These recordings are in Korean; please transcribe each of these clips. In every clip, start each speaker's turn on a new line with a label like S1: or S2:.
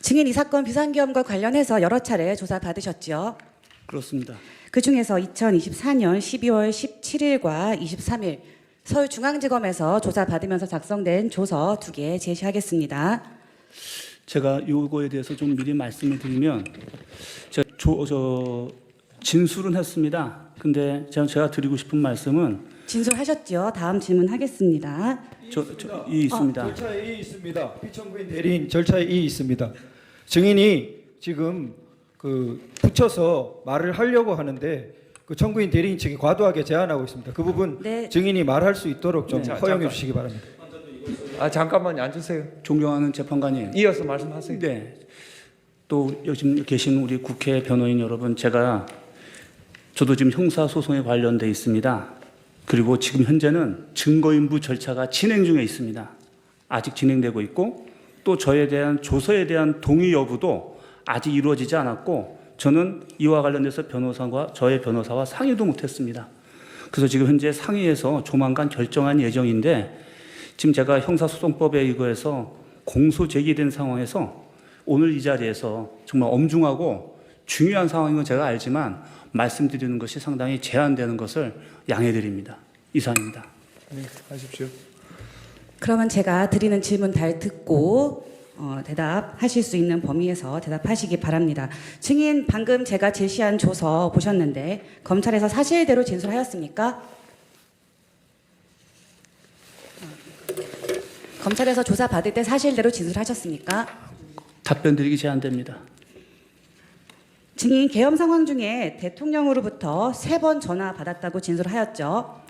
S1: 증인 이 사건 비상계엄과 관련해서 여러 차례 조사 받으셨죠?
S2: 그렇습니다.
S1: 그중에서 2024년 12월 17일과 23일 서울중앙지검에서 조사 받으면서 작성된 조서 2개 제시하겠습니다.
S2: 제가 요거에 대해서 좀 미리 말씀을 드리면 제가 진술은 했습니다. 근데 제가 드리고 싶은 말씀은
S1: 진술하셨죠? 다음 질문하겠습니다.
S2: 이 있습니다.
S3: 절차에 이 있습니다. 피청구인 대리인 절차에 이 있습니다. 증인이 지금 붙여서 말을 하려고 하는데 그 청구인 대리인 측이 과도하게 제한하고 있습니다. 그 부분
S1: 네.
S3: 증인이 말할 수 있도록 좀 허용해
S4: 잠깐.
S3: 주시기 바랍니다.
S4: 잠깐만요. 앉으세요.
S2: 존경하는 재판관님.
S4: 이어서 말씀하세요.
S2: 네. 또 요즘 계신 우리 국회 변호인 여러분, 저도 지금 형사소송에 관련돼 있습니다. 그리고 지금 현재는 증거인부 절차가 진행 중에 있습니다. 아직 진행되고 있고 또 저에 대한 조서에 대한 동의 여부도 아직 이루어지지 않았고 저는 이와 관련돼서 저의 변호사와 상의도 못했습니다. 그래서 지금 현재 상의해서 조만간 결정한 예정인데 지금 제가 형사소송법에 의거해서 공소 제기된 상황에서 오늘 이 자리에서 정말 엄중하고 중요한 상황인 건 제가 알지만 말씀드리는 것이 상당히 제한되는 것을 양해드립니다. 이상입니다.
S4: 네, 하십시오.
S1: 그러면 제가 드리는 질문 잘 듣고 대답하실 수 있는 범위에서 대답하시기 바랍니다. 증인 방금 제가 제시한 조서 보셨는데 검찰에서 사실대로 진술하였습니까? 검찰에서 조사 받을 때 사실대로 진술하셨습니까?
S2: 답변 드리기 제한됩니다.
S1: 증인 계엄 상황 중에 대통령으로부터 3번 전화 받았다고 진술하였죠.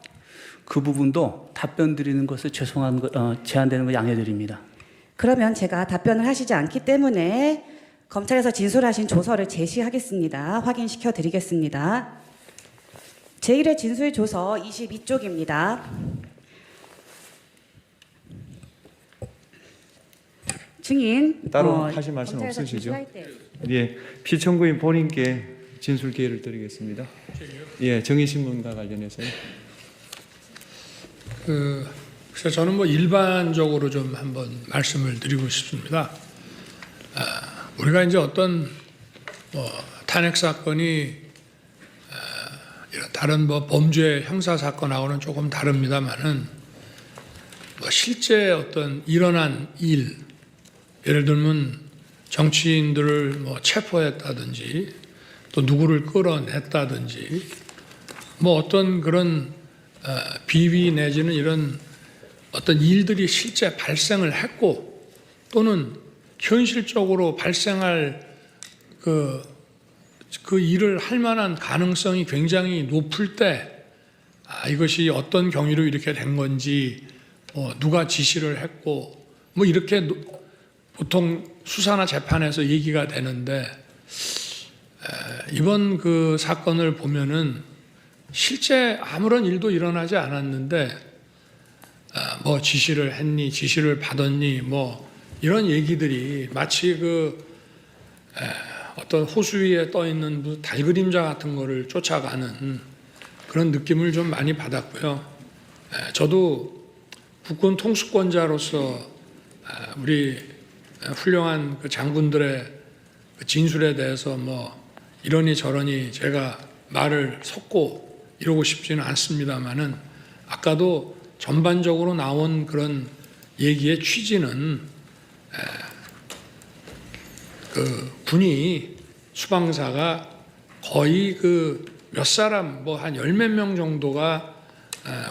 S2: 그 부분도 답변 드리는 것을 제한되는 거 양해드립니다.
S1: 그러면 제가 답변을 하시지 않기 때문에 검찰에서 진술하신 조서를 제시하겠습니다. 확인시켜 드리겠습니다. 제1회 진술 조서 22쪽입니다. 증인
S4: 따로 하실 말씀
S1: 검찰에서
S4: 없으시죠?
S1: 진술할 때
S4: 예, 피청구인 본인께 진술 기회를 드리겠습니다. 예, 정의신문과 관련해서요.
S5: 그래서 저는 일반적으로 좀 한번 말씀을 드리고 싶습니다. 우리가 이제 어떤 탄핵 사건이 이런 다른 범죄 형사 사건하고는 조금 다릅니다만은 실제 어떤 일어난 일, 예를 들면 정치인들을 체포했다든지 또 누구를 끌어냈다든지 어떤 그런 비위 내지는 이런 어떤 일들이 실제 발생을 했고 또는 현실적으로 발생할 그 일을 할 만한 가능성이 굉장히 높을 때 이것이 어떤 경위로 이렇게 된 건지 누가 지시를 했고 이렇게 보통 수사나 재판에서 얘기가 되는데 이번 그 사건을 보면은 실제 아무런 일도 일어나지 않았는데 지시를 했니, 지시를 받았니, 이런 얘기들이 마치 어떤 호수 위에 떠 있는 무슨 달그림자 같은 거를 쫓아가는 그런 느낌을 좀 많이 받았고요. 저도 국군 통수권자로서 우리 훌륭한 그 장군들의 그 진술에 대해서 이러니 저러니 제가 말을 섞고 이러고 싶지는 않습니다만은 아까도 전반적으로 나온 그런 얘기의 취지는 그 군이 수방사가 거의 몇 사람 한 10몇 명 정도가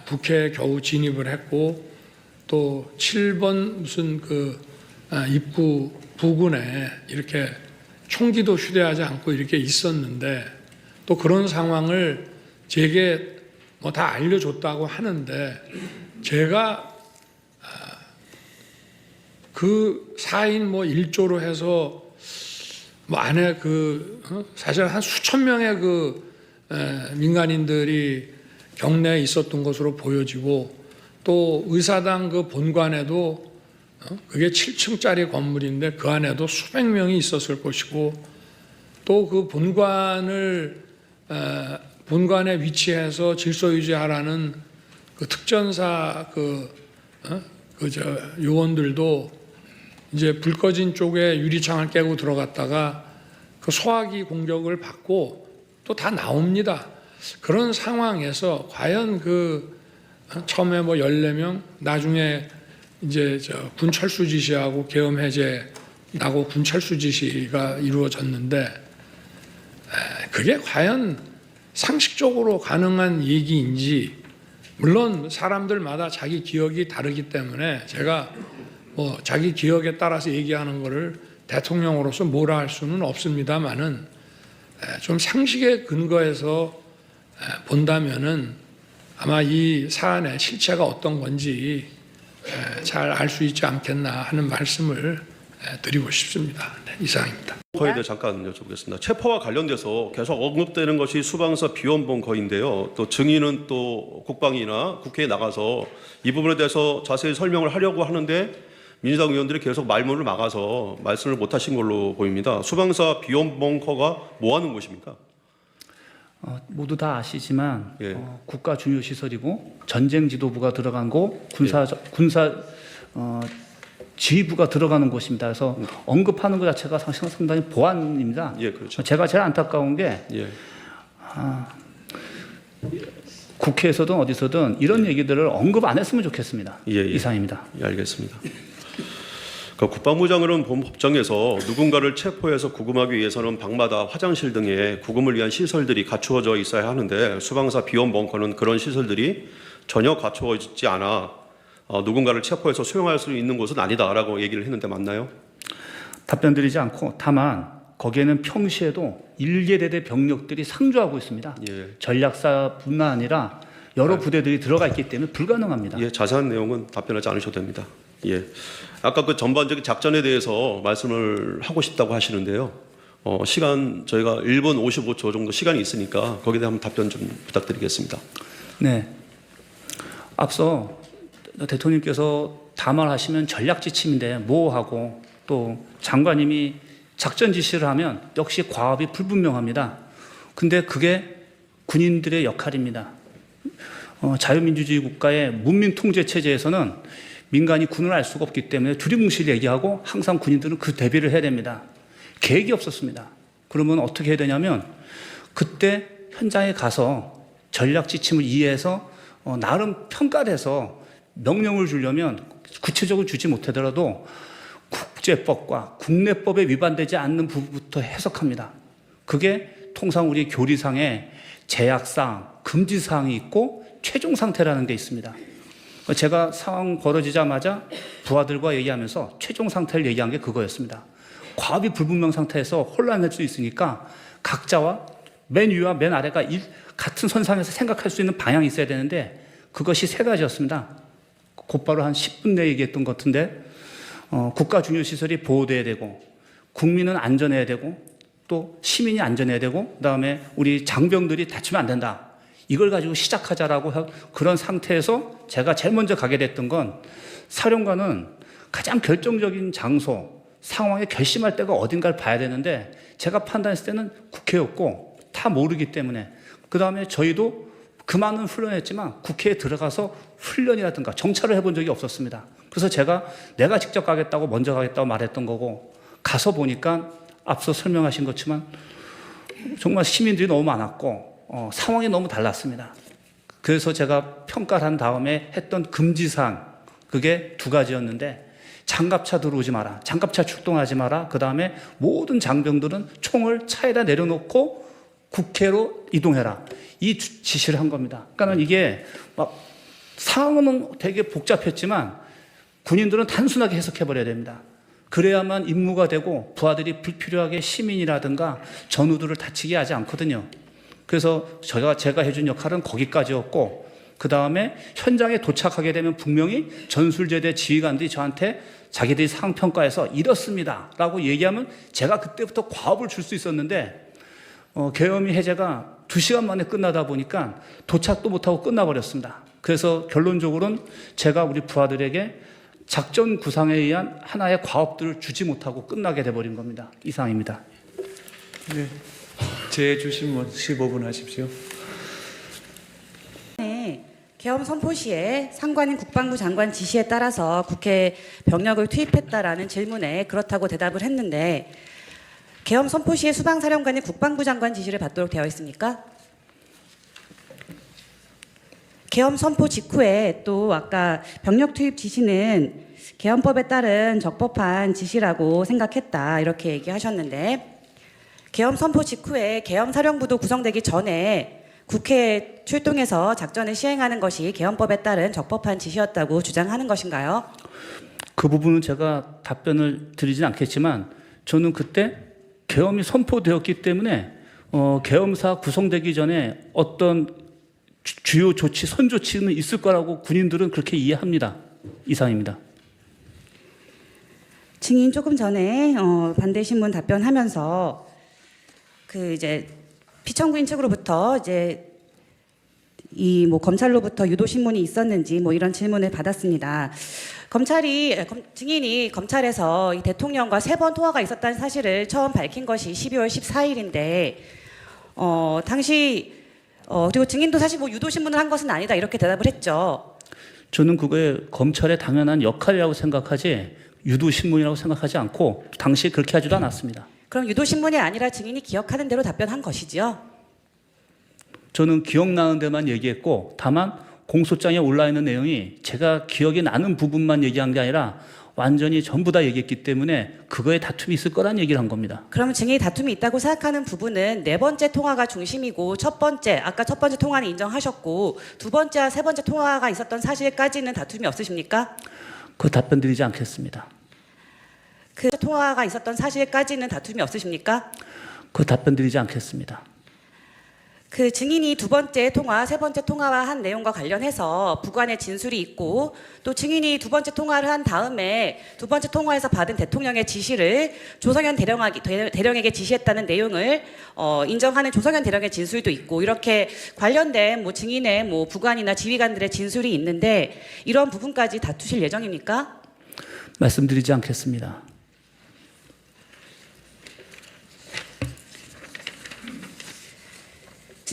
S5: 국회에 겨우 진입을 했고 또 7번 무슨 입구 부근에 이렇게 총기도 휴대하지 않고 이렇게 있었는데 또 그런 상황을 제게 다 알려줬다고 하는데 제가 그 4인 1조로 해서 안에 사실 한 수천 명의 민간인들이 경내에 있었던 것으로 보여지고 또 의사당 본관에도 그게 7층짜리 건물인데 그 안에도 수백 명이 있었을 것이고 또 그 본관에 위치해서 질서 유지하라는 그 특전사 요원들도 이제 불 꺼진 쪽에 유리창을 깨고 들어갔다가 그 소화기 공격을 받고 또 다 나옵니다. 그런 상황에서 과연 그 처음에 뭐 14명, 나중에 이제 군 철수 지시하고 계엄 해제 나고 군 철수 지시가 이루어졌는데 그게 과연 상식적으로 가능한 얘기인지, 물론 사람들마다 자기 기억이 다르기 때문에 제가 뭐 자기 기억에 따라서 얘기하는 거를 대통령으로서 뭐라 할 수는 없습니다만은 좀 상식에 근거해서 본다면은 아마 이 사안의 실체가 어떤 건지 잘 알 수 있지 않겠나 하는 말씀을 드리고 싶습니다. 네, 이상입니다.
S6: 거에 대해 잠깐 여쭤보겠습니다. 체포와 관련돼서 계속 언급되는 것이 수방사 비원봉 거인데요. 또 증인은 또 국방이나 국회에 나가서 이 부분에 대해서 자세히 설명을 하려고 하는데 민주당 의원들이 계속 말문을 막아서 말씀을 못하신 걸로 보입니다. 수방사 비원봉커가 뭐 하는 곳입니까?
S2: 모두 다 아시지만
S6: 예.
S2: 국가 중요 시설이고 전쟁 지도부가 들어간 곳, 군사 지휘부가 들어가는 곳입니다. 그래서 언급하는 것 자체가 상당히 보안입니다.
S6: 예, 그렇죠.
S2: 제가 제일 안타까운 게
S6: 예.
S2: 국회에서든 어디서든 이런 얘기들을 언급 안 했으면 좋겠습니다.
S6: 예, 예.
S2: 이상입니다.
S6: 예, 알겠습니다. 그러니까 국방부 장관은 본 법정에서 누군가를 체포해서 구금하기 위해서는 방마다 화장실 등의 구금을 위한 시설들이 갖추어져 있어야 하는데 수방사 비원벙커는 그런 시설들이 전혀 갖추어지지 않아 누군가를 체포해서 수용할 수 있는 곳은 아니다라고 얘기를 했는데 맞나요?
S2: 답변 드리지 않고 다만 거기에는 평시에도 일개대대 병력들이 상주하고 있습니다.
S6: 예.
S2: 전략사뿐만 아니라 여러 부대들이 들어가 있기 때문에 불가능합니다.
S6: 예, 자세한 내용은 답변하지 않으셔도 됩니다. 예. 아까 그 전반적인 작전에 대해서 말씀을 하고 싶다고 하시는데요. 시간 저희가 1분 55초 정도 시간이 있으니까 거기에 대한 답변 좀 부탁드리겠습니다.
S2: 네. 앞서 대통령께서 담화하시면 전략 지침인데 모호하고 또 장관님이 작전 지시를 하면 역시 과업이 불분명합니다. 근데 그게 군인들의 역할입니다. 자유민주주의 국가의 문민 통제 체제에서는 민간이 군을 알 수가 없기 때문에 두리뭉실 얘기하고 항상 군인들은 그 대비를 해야 됩니다. 계획이 없었습니다. 그러면 어떻게 해야 되냐면 그때 현장에 가서 전략 지침을 이해해서 나름 평가를 해서 명령을 주려면 구체적으로 주지 못하더라도 국제법과 국내법에 위반되지 않는 부분부터 해석합니다. 그게 통상 우리 교리상에 제약사항, 금지사항이 있고 최종 상태라는 게 있습니다. 제가 상황 벌어지자마자 부하들과 얘기하면서 최종 상태를 얘기한 게 그거였습니다. 과업이 불분명 상태에서 혼란할 수 있으니까 각자와 맨 위와 맨 아래가 같은 선상에서 생각할 수 있는 방향이 있어야 되는데 그것이 세 가지였습니다. 곧바로 한 10분 내에 얘기했던 것 같은데 국가 중요시설이 보호돼야 되고 국민은 안전해야 되고 또 시민이 안전해야 되고 그다음에 우리 장병들이 다치면 안 된다. 이걸 가지고 시작하자라고 그런 상태에서 제가 제일 먼저 가게 됐던 건 사령관은 가장 결정적인 장소, 상황에 결심할 때가 어딘가를 봐야 되는데 제가 판단했을 때는 국회였고 다 모르기 때문에 그다음에 저희도 그 많은 훈련했지만 국회에 들어가서 훈련이라든가 정찰을 해본 적이 없었습니다. 그래서 내가 직접 가겠다고 먼저 가겠다고 말했던 거고 가서 보니까 앞서 설명하신 것처럼 정말 시민들이 너무 많았고 상황이 너무 달랐습니다. 그래서 제가 평가를 한 다음에 했던 금지사항 그게 두 가지였는데 장갑차 들어오지 마라, 장갑차 출동하지 마라, 그 다음에 모든 장병들은 총을 차에다 내려놓고 국회로 이동해라. 이 지시를 한 겁니다. 그러니까 이게 막 상황은 되게 복잡했지만 군인들은 단순하게 해석해버려야 됩니다. 그래야만 임무가 되고 부하들이 불필요하게 시민이라든가 전우들을 다치게 하지 않거든요. 그래서 제가 해준 역할은 거기까지였고 그 다음에 현장에 도착하게 되면 분명히 전술제대 지휘관들이 저한테 자기들이 상평가해서 이렇습니다 라고 얘기하면 제가 그때부터 과업을 줄 수 있었는데 계엄이 해제가 2시간 만에 끝나다 보니까 도착도 못하고 끝나버렸습니다. 그래서 결론적으로는 제가 우리 부하들에게 작전 구상에 의한 하나의 과업들을 주지 못하고 끝나게 돼버린 겁니다. 이상입니다.
S4: 네. 제 주신 15분 하십시오.
S1: 네, 계엄 선포 시에 상관인 국방부 장관 지시에 따라서 국회 병력을 투입했다라는 질문에 그렇다고 대답을 했는데 계엄 선포 시에 수방사령관이 국방부 장관 지시를 받도록 되어 있습니까? 계엄 선포 직후에 또 아까 병력 투입 지시는 계엄법에 따른 적법한 지시라고 생각했다 이렇게 얘기하셨는데 계엄 선포 직후에 계엄 사령부도 구성되기 전에 국회에 출동해서 작전을 시행하는 것이 계엄법에 따른 적법한 지시였다고 주장하는 것인가요?
S2: 그 부분은 제가 답변을 드리진 않겠지만 저는 그때 계엄이 선포되었기 때문에 계엄사 구성되기 전에 어떤 주요 조치, 선조치는 있을 거라고 군인들은 그렇게 이해합니다. 이상입니다.
S1: 증인 조금 전에 반대 신문 답변하면서 그 이제 피청구인 측으로부터 이제 이 뭐 검찰로부터 유도 신문이 있었는지 뭐 이런 질문을 받았습니다. 증인이 검찰에서 이 대통령과 3번 통화가 있었다는 사실을 처음 밝힌 것이 12월 14일인데 당시 그리고 증인도 사실 뭐 유도 신문을 한 것은 아니다 이렇게 대답을 했죠.
S2: 저는 그거에 검찰의 당연한 역할이라고 생각하지 유도 신문이라고 생각하지 않고 당시에 그렇게 하지도 않았습니다.
S1: 그럼 유도 신문이 아니라 증인이 기억하는 대로 답변한 것이지요?
S2: 저는 기억나는 데만 얘기했고 다만 공소장에 올라 있는 내용이 제가 기억이 나는 부분만 얘기한 게 아니라 완전히 전부 다 얘기했기 때문에 그거에 다툼이 있을 거란 얘기를 한 겁니다.
S1: 그러면 증인이 다툼이 있다고 생각하는 부분은 4번째 통화가 중심이고 아까 첫 번째 통화는 인정하셨고 2번째와 3번째 통화가 있었던 사실까지는 다툼이 없으십니까?
S2: 그 답변 드리지 않겠습니다.
S1: 그 통화가 있었던 사실까지는 다툼이 없으십니까?
S2: 그 답변 드리지 않겠습니다.
S1: 그 증인이 2번째 통화, 3번째 통화와 한 내용과 관련해서 부관의 진술이 있고 또 증인이 2번째 통화를 한 다음에 2번째 통화에서 받은 대통령의 지시를 조성현 대령에게 지시했다는 내용을 인정하는 조성현 대령의 진술도 있고 이렇게 관련된 뭐 증인의 뭐 부관이나 지휘관들의 진술이 있는데 이런 부분까지 다투실 예정입니까?
S2: 말씀드리지 않겠습니다.